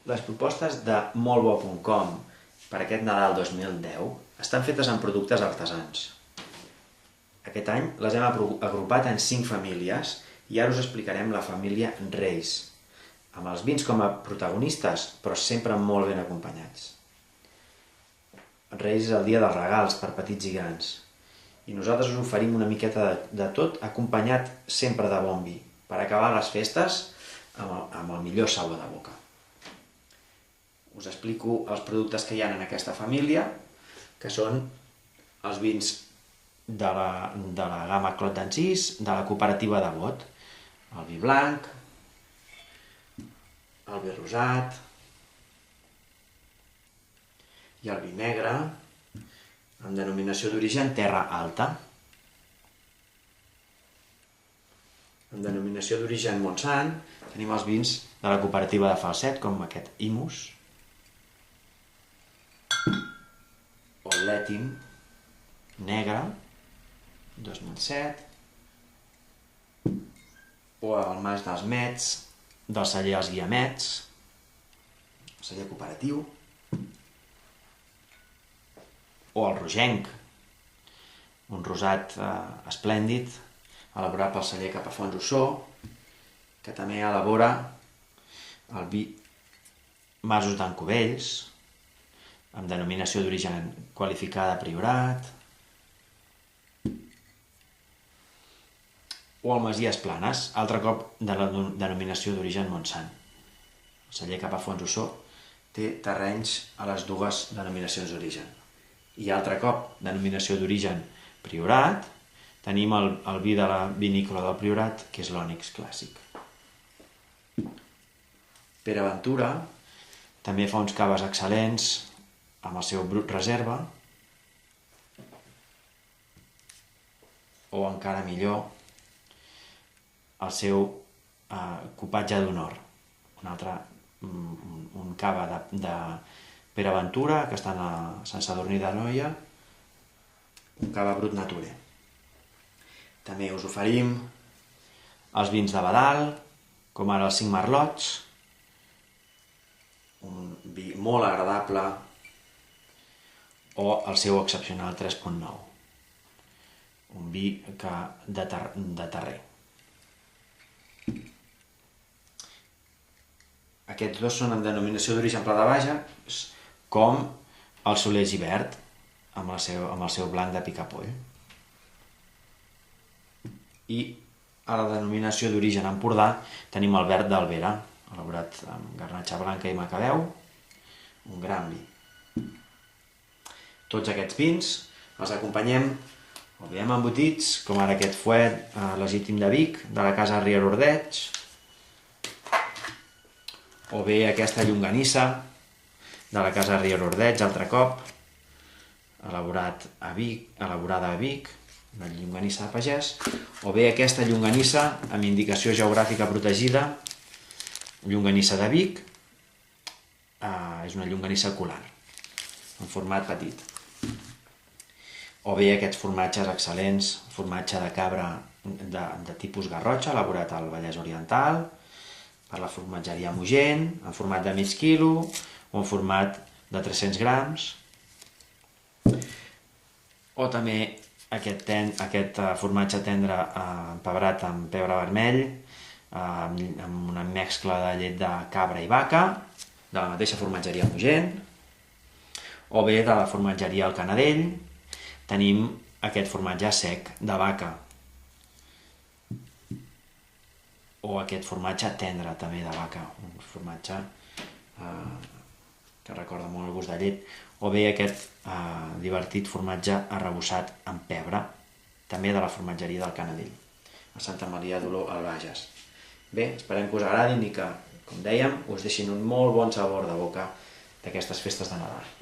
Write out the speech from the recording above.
Les propostes de moltbo.com per aquest Nadal 2010 estan fetes amb productes artesans. Aquest any les hem agrupat en 5 famílies i ara us explicarem la família Reis, amb els vins com a protagonistes, però sempre molt ben acompanyats. Reis és el dia dels regals per petits i grans, i nosaltres us oferim una miqueta de tot, acompanyat sempre de bon vi, per acabar les festes amb el millor sabor de boca. Us explico els productes que hi ha en aquesta família, que són els vins de la gamma Clos d'Encís, de la cooperativa de Bot, el vi blanc, el vi rosat i el vi negre, amb denominació d'origen Terra Alta. Amb denominació d'origen Montsant tenim els vins de la cooperativa de Falset, com aquest Imus, o l'Ètim negre, 2007, o el Mas dels Mets, del celler Els Guiamets, celler cooperatiu, o el Rogenc, un rosat esplèndid, elaborat pel celler Capafons Ossó, que també elabora el vi Masos d'en Cubells, amb denominació d'origen qualificada Priorat, o el Masies Planes, altre cop de la denominació d'origen Montsant. El celler Capafons Ossó té terrenys a les dues denominacions d'origen. I altre cop, denominació d'origen Priorat, tenim el vi de la vinícola del Priorat, que és l'Ònix Clàssic. Pere Ventura també fa uns caves excel·lents amb el seu Brut Reserva, o encara millor, el seu cupatge d'honor, un cava de Pere Ventura, que està a Sant Sadurní d'Anoia, un cava Brut Nature. També us oferim els vins de Badal, com ara els 5 Merlots, un vi molt agradable, o el seu excepcional 3.9, un vi de terrer. Aquests dos són en denominació d'origen Pla de Bages, com el Soler Gibert, amb el seu blanc de Picapoll. I a la denominació d'origen Empordà tenim el Verd d'Albera, elaborat amb garnatxa blanca i macabeu, un gran vi. Tots aquests vins els acompanyem o bé amb embotits, com ara aquest fuet legítim de Vic, de la casa Riera Ordeig, o bé aquesta llonganissa de la casa Riera Ordeig, altre cop, elaborada a Vic, una llonganissa de pagès, o bé aquesta llonganissa amb indicació geogràfica protegida, llonganissa de Vic, és una llonganissa colar, en format petit. O bé aquests formatges excel·lents, formatge de cabra de tipus Garrotxa, elaborat al Vallès Oriental, per la formatgeria Mogent, en format de mig quilo, o en format de 300 grams. O també aquest formatge tendre empebrat amb pebre vermell, amb una mescla de llet de cabra i vaca, de la mateixa formatgeria Mogent, o bé de la formatgeria El Canadell, tenim aquest formatge sec de vaca, o aquest formatge tendre també de vaca, un formatge que recorda molt el gust de llet, o bé aquest divertit formatge arrebossat amb pebre, també de la formatgeria del Canadell, a Santa Maria d'Oló, al Bages. Bé, esperem que us agradin i que, com dèiem, us deixin un molt bon sabor de boca d'aquestes festes de Nadal.